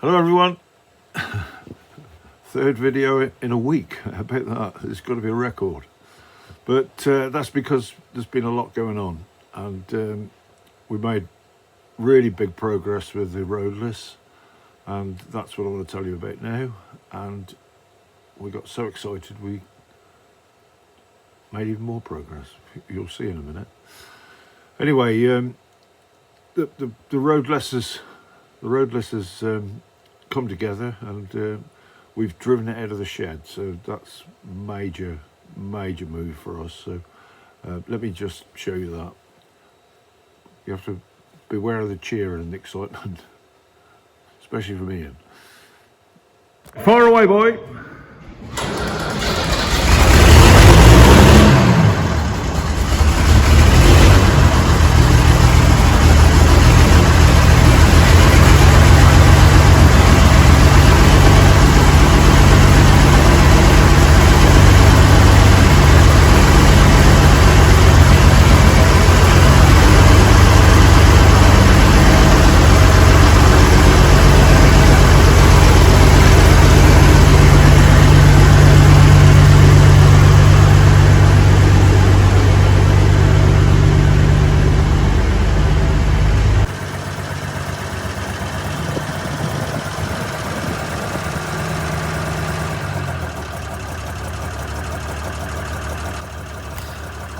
Hello everyone. Third video in a week. How about that? It's got to be a record. But that's because there's been a lot going on, and we made really big progress with the Roadless, and that's what I want to tell you about now. And we got so excited we made even more progress. You'll see in a minute. Anyway, the Roadless has come together, and we've driven it out of the shed, so that's major move for us. So let me just show you that. You have to beware of the cheer and the excitement, especially from Ian. Fire away, boy.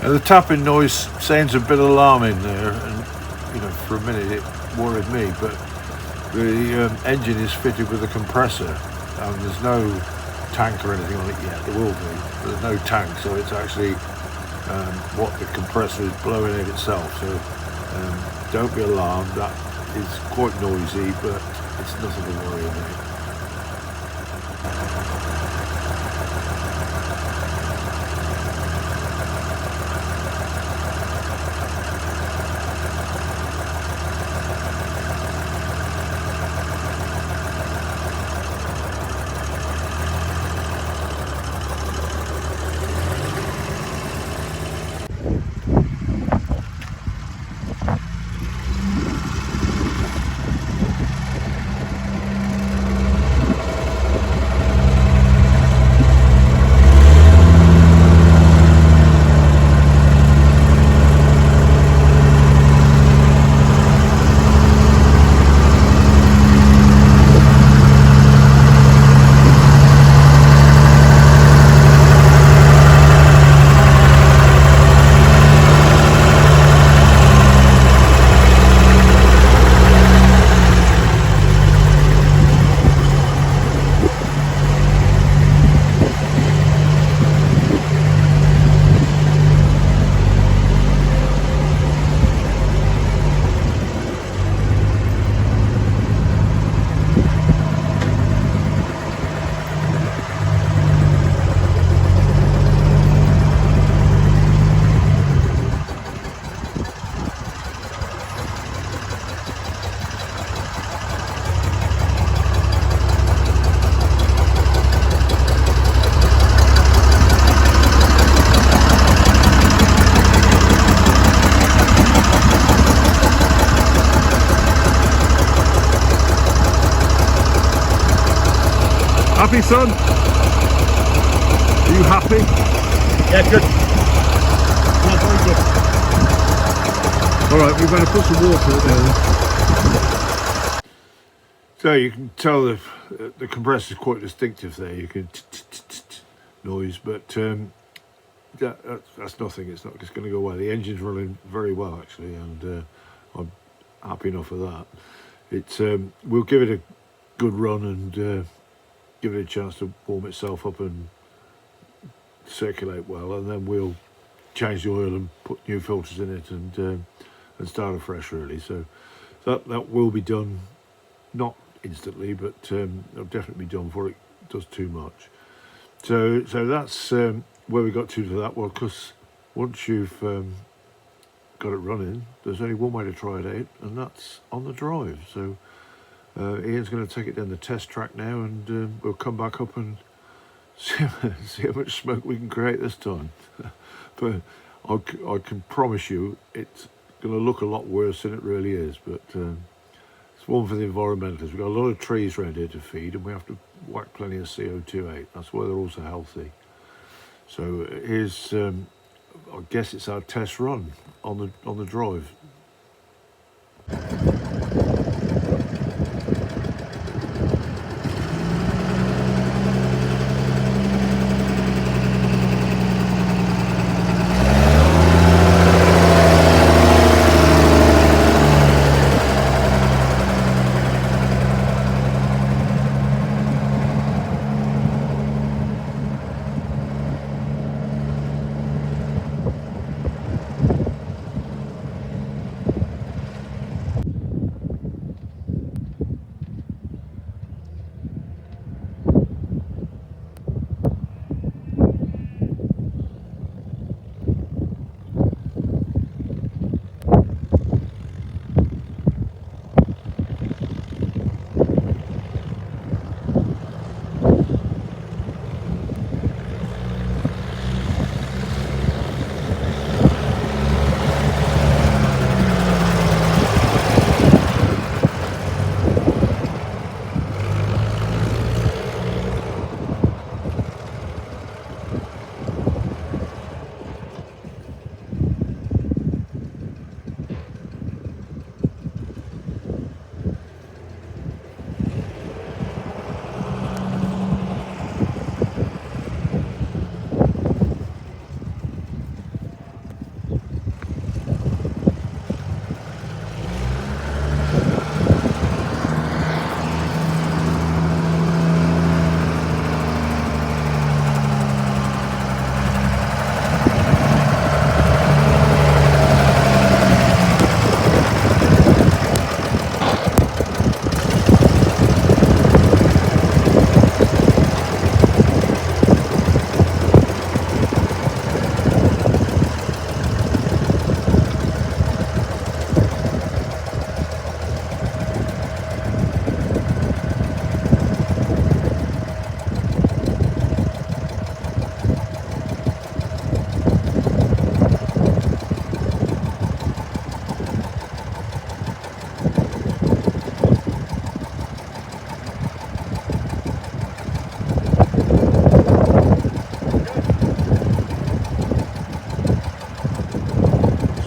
The tapping noise sounds a bit alarming there, and for a minute it worried me, but the engine is fitted with a compressor, and there's no tank or anything on it yet. There will be, but there's no tank, so it's actually what the compressor is blowing out itself. So don't be alarmed. That is quite noisy, but it's nothing to worry about. Happy, son? Are you happy? Yeah, good. Yeah, very good. Alright, we better put some water in there. So you can tell the compressor is quite distinctive there. You can noise, but that's nothing. It's not just going to go away. The engine's running very well actually, and I'm happy enough with that. It's we'll give it a good run and give it a chance to warm itself up and circulate well, and then we'll change the oil and put new filters in it and start afresh really. So that will be done, not instantly, but it'll definitely be done before it does too much. So that's where we got to that. Well, because once you've got it running, there's only one way to try it out, and that's on the drive. So Ian's going to take it down the test track now, and we'll come back up and see how much smoke we can create this time. But I can promise you it's going to look a lot worse than it really is, but as It's one for the environmentalists. We've got a lot of trees around here to feed, and we have to whack plenty of CO2 out. That's why they're also healthy. So here's, I guess it's our test run on the drive.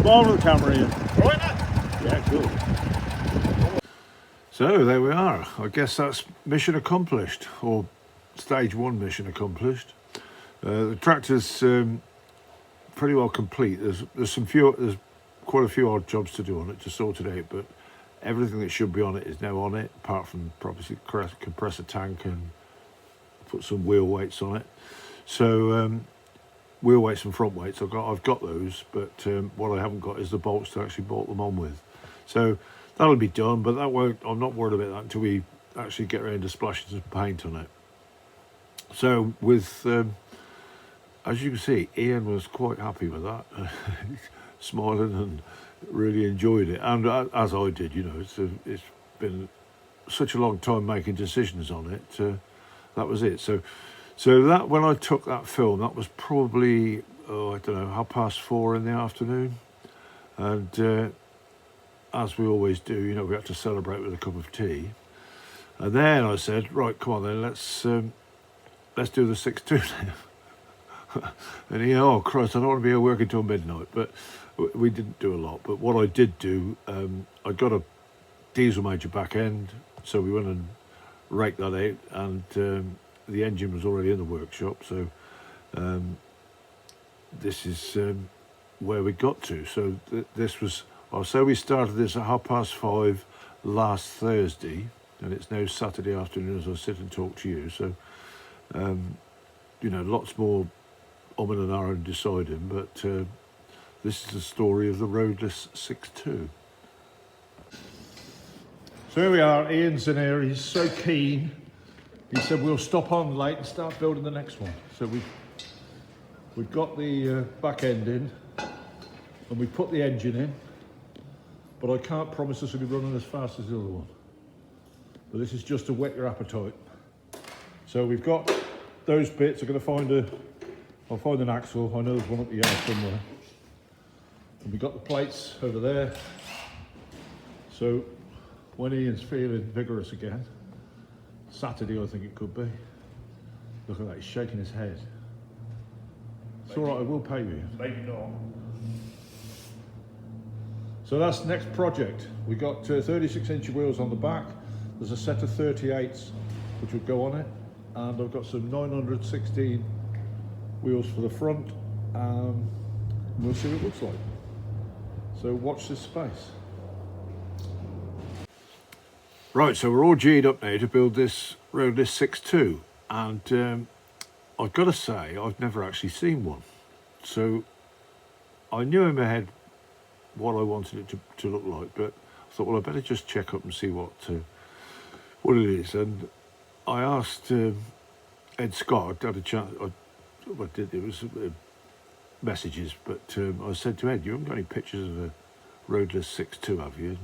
Smile to the camera here. Right. Yeah, cool. So there we are. I guess that's mission accomplished, or stage one mission accomplished. The tractor's pretty well complete. There's quite a few odd jobs to do on it to sort it out, but everything that should be on it is now on it, apart from probably compressor tank and put some wheel weights on it. So wheel weights and front weights, I've got those, but what I haven't got is the bolts to actually bolt them on with. So that'll be done, but that won't. I'm not worried about that until we actually get around to splashing some paint on it. So with, as you can see, Ian was quite happy with that, smiling and really enjoyed it, and as I did. You know, it's been such a long time making decisions on it. That was it. So that when I took that film, that was probably I don't know, 4:30 in the afternoon, and as we always do, you know, we have to celebrate with a cup of tea. And then I said, right, come on then, let's do the 6.2 now. And he, oh Christ, I don't want to be here working till midnight. But we didn't do a lot. But what I did do, I got a diesel major back end, so we went and raked that out, and the engine was already in the workshop. So this is where we got to. So this was, I'll say we started this at 5:30 last Thursday, and it's now Saturday afternoon as I sit and talk to you. So, you know, lots more and ahhing deciding, but this is the story of the Roadless 6.2. So here we are, Ian's in here, he's so keen. He said we'll stop on late and start building the next one. So we've got the back end in, and we put the engine in, but I can't promise this will be running as fast as the other one. But this is just to whet your appetite. So we've got those bits. I'll find an axle. I know there's one up the yard somewhere. And we've got the plates over there. So when Ian's feeling vigorous again. Saturday, I think it could be. Look at that, he's shaking his head. It's all right, I will pay you. Maybe not. So that's the next project. We got 36-inch wheels on the back. There's a set of 38s which would go on it, and I've got some 916 wheels for the front. We'll see what it looks like. So watch this space. Right, so we're all G'd up now to build this Roadless 6.2, and I've got to say I've never actually seen one. So I knew in my head what I wanted it to look like, but I thought, well, I better just check up and see what it is. And I asked Ed Scott. I had a chance. It was messages, but I said to Ed, "You haven't got any pictures of a Roadless 6.2, have you?"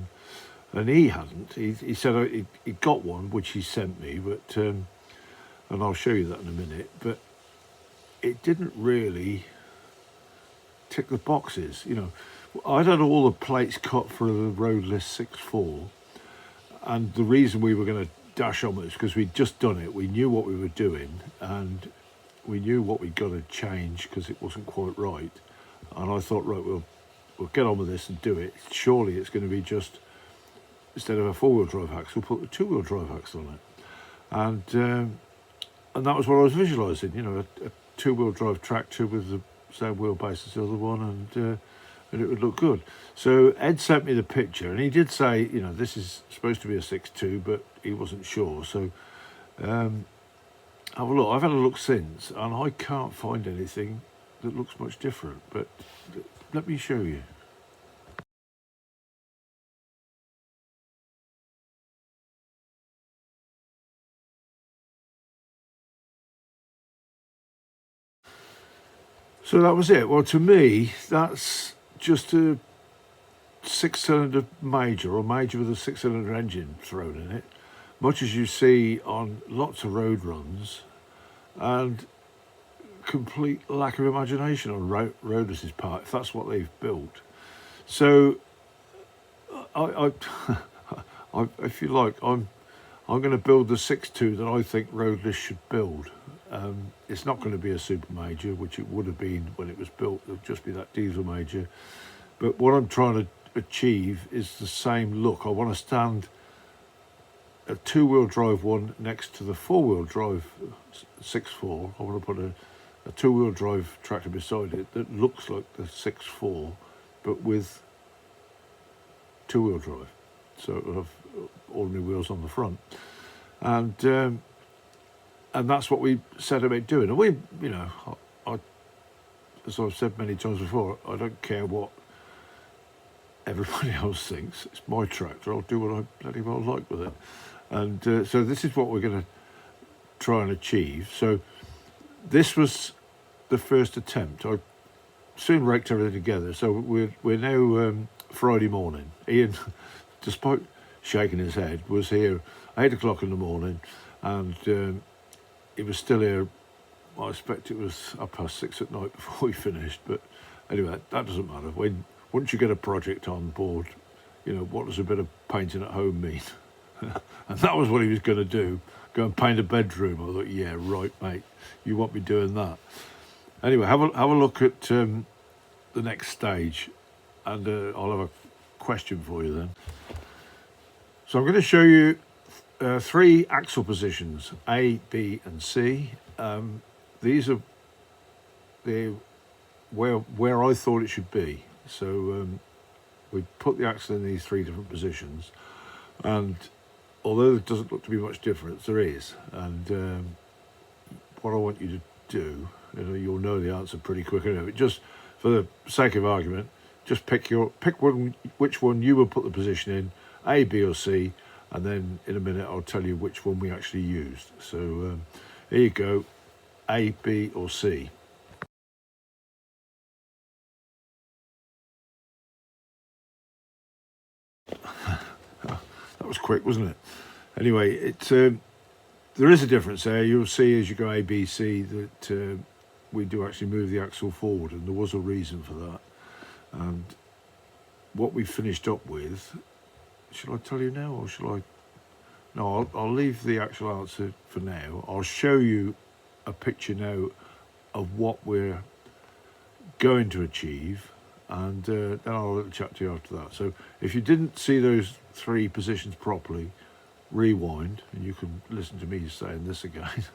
And he hadn't. He said he got one, which he sent me, but and I'll show you that in a minute. But it didn't really tick the boxes, you know. I'd had all the plates cut for the Roadless 6.4, and the reason we were going to dash on was because we'd just done it. We knew what we were doing, and we knew what we'd got to change because it wasn't quite right. And I thought, right, we'll get on with this and do it. Surely it's going to be just, instead of a four-wheel drive axle, we'll put a two-wheel drive axle on it. And that was what I was visualising, you know, a two-wheel drive tractor with the same wheelbase as the other one, and it would look good. So Ed sent me the picture, and he did say, you know, this is supposed to be a 6.2, but he wasn't sure. So have a look. I've had a look since, and I can't find anything that looks much different, but let me show you. So that was it. Well, to me, that's just a six-cylinder major, or major with a six-cylinder engine thrown in it, much as you see on lots of road runs, and complete lack of imagination on Roadless's part, if that's what they've built. So, if you like, I'm going to build the 6.2 that I think Roadless should build. It's not going to be a super major, which it would have been when it was built. It'll just be that diesel major. But what I'm trying to achieve is the same look. I want to stand a two-wheel drive one next to the four-wheel drive 6.4. I want to put a two-wheel drive tractor beside it that looks like the 6.4, but with two-wheel drive. So it'll have ordinary wheels on the front, and that's what we set about doing. And we, you know, I, as I've said many times before, I don't care what everybody else thinks. It's my tractor. I'll do what I bloody well like with it. And so this is what we're going to try and achieve. So this was the first attempt. I soon raked everything together. So we're now Friday morning. Ian, despite shaking his head, was here 8 o'clock in the morning, and he was still here. I expect it was 6:30 at night before we finished. But anyway, that doesn't matter. Once you get a project on board, you know, what does a bit of painting at home mean? And that was what he was going to do, go and paint a bedroom. I thought, yeah, right, mate, you want me doing that. Anyway, have a look at the next stage, and I'll have a question for you then. So I'm going to show you 3 axle positions, A, B and C. These are where I thought it should be. So we put the axle in these 3 different positions, and although there doesn't look to be much difference, there is. And what I want you to do, you know, you'll know the answer pretty quick anyway, but just for the sake of argument, just pick which one you will put the position in, A, B or C, and then in a minute I'll tell you which one we actually used. So here you go, A, B or C. That was quick, wasn't it? Anyway, there is a difference there. You'll see as you go A, B, C that we do actually move the axle forward, and there was a reason for that. And what we finished up with Should I tell you now, or should I? No, I'll leave the actual answer for now. I'll show you a picture now of what we're going to achieve, and then I'll chat to you after that. So if you didn't see those 3 positions properly, rewind, and you can listen to me saying this again,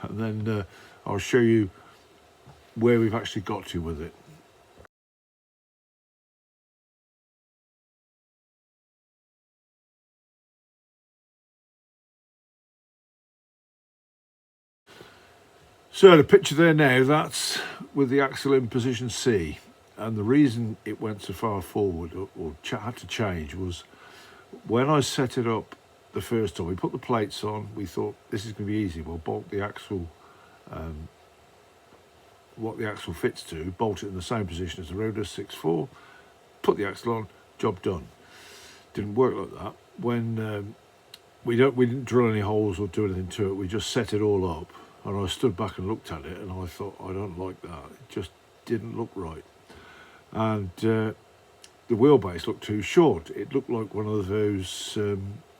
and then I'll show you where we've actually got to with it. So the picture there now, that's with the axle in position C, and the reason it went so far forward or had to change was when I set it up the first time. We put the plates on, we thought this is going to be easy. We'll bolt the axle, what the axle fits to, bolt it in the same position as the Roadless 6.4, put the axle on, job done. Didn't work like that. When we didn't drill any holes or do anything to it, we just set it all up. And I stood back and looked at it, and I thought, I don't like that. It just didn't look right. And the wheelbase looked too short. It looked like one of those,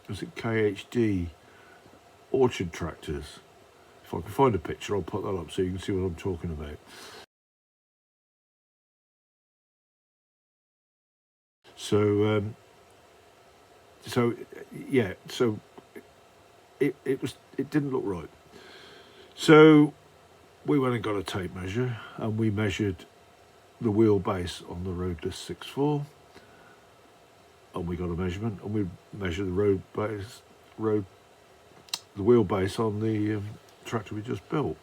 was it KHD orchard tractors? If I can find a picture, I'll put that up so you can see what I'm talking about. So, yeah, so it didn't look right. So we went and got a tape measure, and we measured the wheelbase on the Roadless 6.4, and we got a measurement, and we measured the wheelbase on the tractor we just built,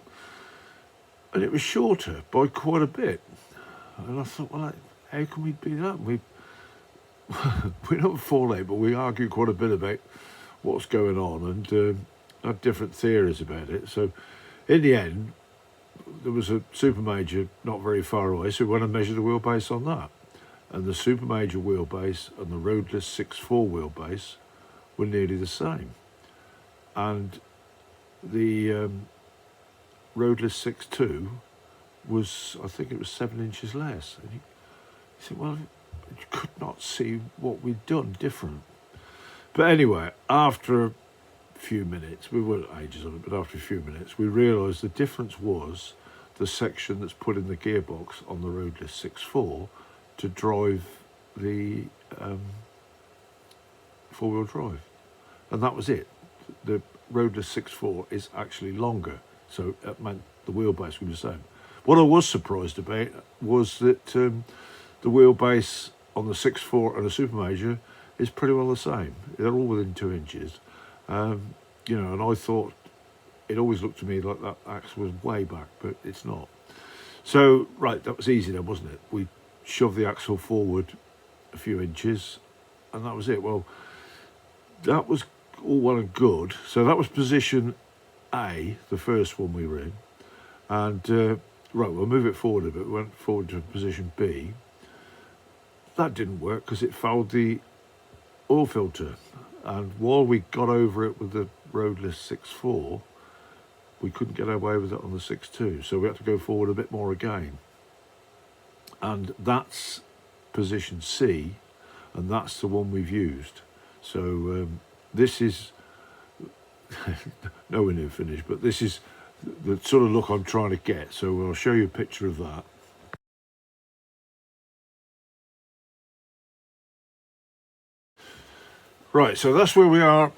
and it was shorter by quite a bit. And I thought, well, how can we beat that? We don't fall out, but we argued quite a bit about what's going on, and had different theories about it. So in the end, there was a super major not very far away, so we went and measured the wheelbase on that. And the super major wheelbase and the Roadless 6.4 wheelbase were nearly the same. And the Roadless 6.2 was, I think it was 7 inches less. And you think, well, you could not see what we'd done different. But anyway, after a few minutes, we weren't ages on it, but after a few minutes, we realised the difference was the section that's put in the gearbox on the Roadless 6.4 to drive the 4-wheel drive. And that was it. The Roadless 6.4 is actually longer, so that meant the wheelbase was the same. What I was surprised about was that the wheelbase on the 6.4 and a super major is pretty well the same. They're all within 2 inches. You know, and I thought, it always looked to me like that axle was way back, but it's not. So, right, that was easy then, wasn't it? We shoved the axle forward a few inches, and that was it. Well, that was all well and good. So that was position A, the first one we were in. And, right, we'll move it forward a bit. We went forward to position B. That didn't work because it fouled the oil filter. And while we got over it with the Roadless 6.4, we couldn't get away with it on the 6.2, so we had to go forward a bit more again. And that's position C, and that's the one we've used. So this is nowhere near finished, but this is the sort of look I'm trying to get. So I'll show you a picture of that. Right, so that's where we are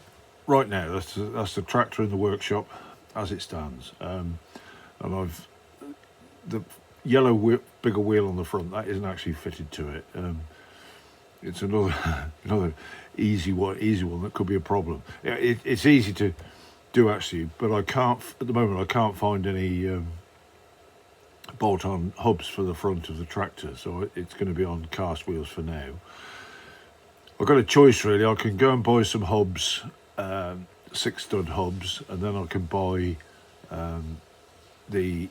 right now. That's the tractor in the workshop as it stands. And I've the yellow bigger wheel on the front, that isn't actually fitted to it. It's another easy one that could be a problem. It's easy to do actually, but I can't at the moment. I can't find any bolt-on hubs for the front of the tractor, so it's going to be on cast wheels for now. I've got a choice really. I can go and buy some hubs, 6-stud hubs, and then I can buy the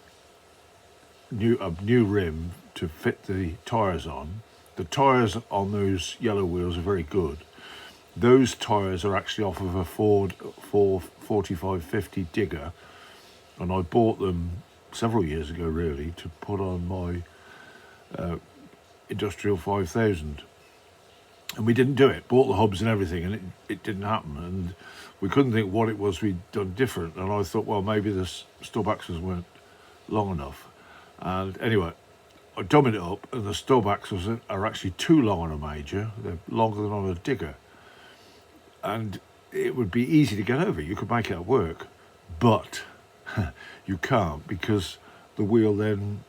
new rim to fit the tyres on. The tyres on those yellow wheels are very good. Those tyres are actually off of a Ford 4550 Digger, and I bought them several years ago really to put on my Industrial 5000. And we didn't do it. Bought the hubs and everything, and it didn't happen. And we couldn't think what it was we'd done different. And I thought, well, maybe the stub axles weren't long enough. And anyway, I dummied it up, and the stub axles are actually too long on a major. They're longer than on a digger. And it would be easy to get over. You could make it work. But you can't, because the wheel then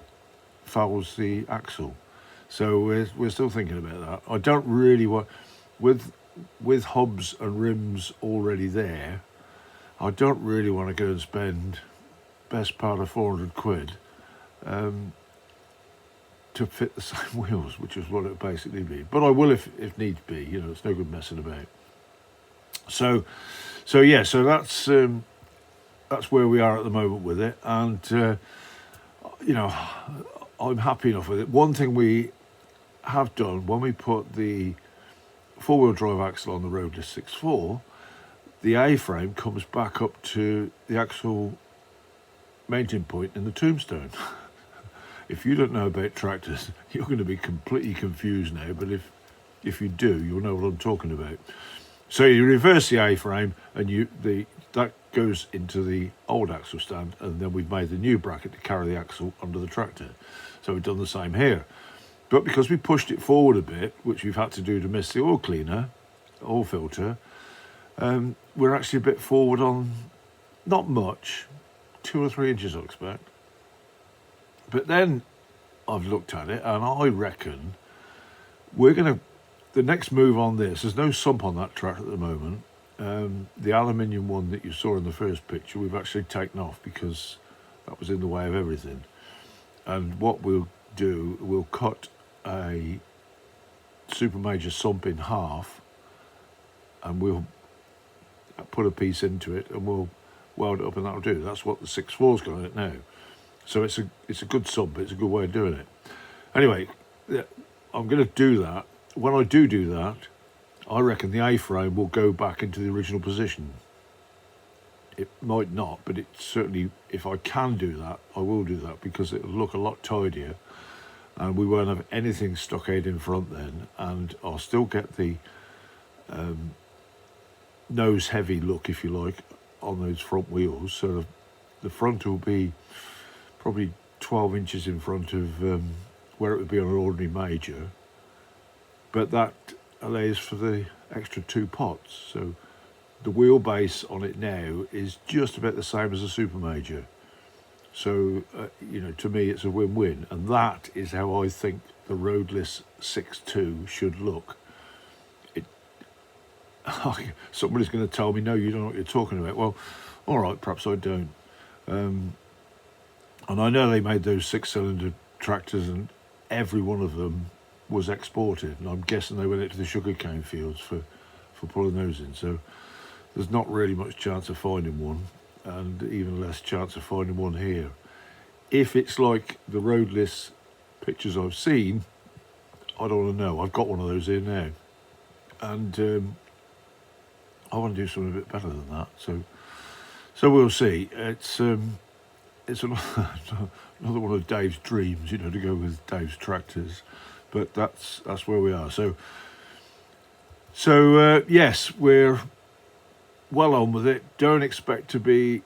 fouls the axle. So we're still thinking about that. I don't really want, with hubs and rims already there, I don't really want to go and spend best part of 400 quid to fit the same wheels, which is what it would basically be. But I will if needs be. You know, it's no good messing about. So yeah. So that's where we are at the moment with it, and you know, I'm happy enough with it. One thing we have done when we put the four-wheel drive axle on the Roadless 6.4, the A-frame comes back up to the actual mounting point in the tombstone. If you don't know about tractors, you're going to be completely confused now, but if you do, you'll know what I'm talking about. So you reverse the A-frame, and that goes into the old axle stand, and then we've made the new bracket to carry the axle under the tractor. So we've done the same here. But because we pushed it forward a bit, which we've had to do to miss the oil cleaner, oil filter, we're actually a bit forward on, not much, 2 or 3 inches I expect. But then I've looked at it, and I reckon the next move on this, there's no sump on that track at the moment. The aluminium one that you saw in the first picture, we've actually taken off because that was in the way of everything. And what we'll do, we'll cut a super major sump in half, and we'll put a piece into it, and we'll weld it up, and that'll do. That's what the 6.4's got on it now. So it's a good sump. It's a good way of doing it. Anyway, I'm going to do that. When I do that, I reckon the A-frame will go back into the original position. It might not, but it certainly, if I can do that, I will do that, because it'll look a lot tidier, and we won't have anything stockade in front then, and I'll still get the nose heavy look, if you like, on those front wheels. So the front will be probably 12 inches in front of where it would be on an ordinary major, but that allows for the extra 2 pots. So the wheelbase on it now is just about the same as a super major. So you know, to me it's a win-win, and that is how I think the Roadless 6.2 should look. Somebody's going to tell me, no, you don't know what you're talking about. Well, all right, perhaps I don't. And I know they made those 6-cylinder tractors, and every one of them was exported, and I'm guessing they went into the sugarcane fields for pulling those in. So there's not really much chance of finding one, and even less chance of finding one here. If it's like the Roadless pictures I've seen, I don't want to know. I've got one of those here now, and I want to do something a bit better than that. So we'll see. It's another one of Dave's dreams, you know, to go with Dave's tractors, but that's where we are. So yes, we're well on with it. Don't expect to be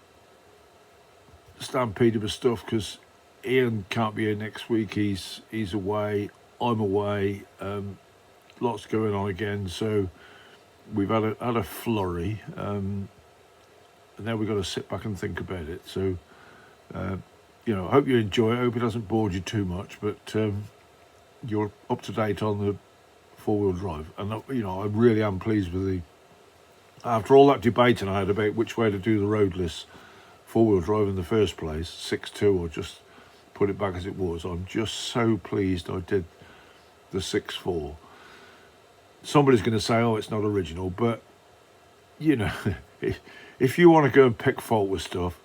stampeded with stuff, because Ian can't be here next week. He's away. I'm away. Lots going on again. So we've had a flurry, and now we've got to sit back and think about it. So you know, I hope you enjoy it. I hope it doesn't bore you too much, but you're up to date on the 4-wheel drive, and you know, I really am pleased with after all that debate I had about which way to do the Roadless 4-wheel drive in the first place, 6.2 or just put it back as it was. I'm just so pleased I did the 6.4. Somebody's going to say, oh, it's not original, but you know, if you want to go and pick fault with stuff,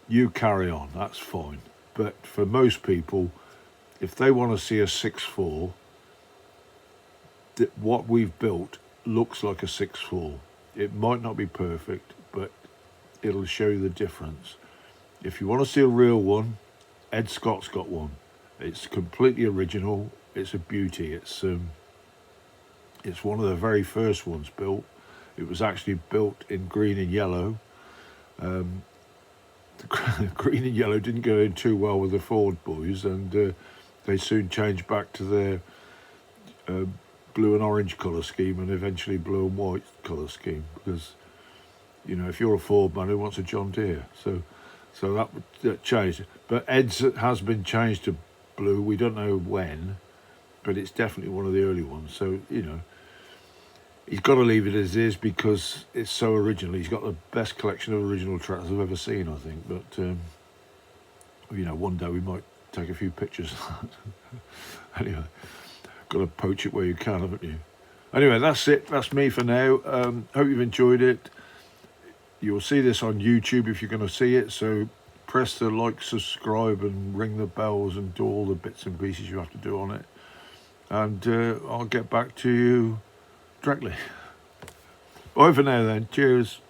you carry on, that's fine. But for most people, if they want to see a 6.4, what we've built looks like a 6.4. It might not be perfect, but it'll show you the difference. If you want to see a real one, Ed Scott's got one. It's completely original. It's a beauty. It's one of the very first ones built. It was actually built in green and yellow. The green and yellow didn't go in too well with the Ford boys, and they soon changed back to their blue and orange colour scheme, and eventually blue and white colour scheme, because, you know, if you're a Ford man, who wants a John Deere? So that changed. But Ed's has been changed to blue. We don't know when, but it's definitely one of the early ones. So, you know, he's got to leave it as is because it's so original. He's got the best collection of original tractors I've ever seen, I think. But, you know, one day we might take a few pictures of that. Anyway, got to poach it where you can, haven't you? Anyway, that's it. That's me for now. Hope you've enjoyed it. You'll see this on YouTube if you're going to see it. So press the like, subscribe, and ring the bells and do all the bits and pieces you have to do on it. And I'll get back to you directly. Bye for now then. Cheers.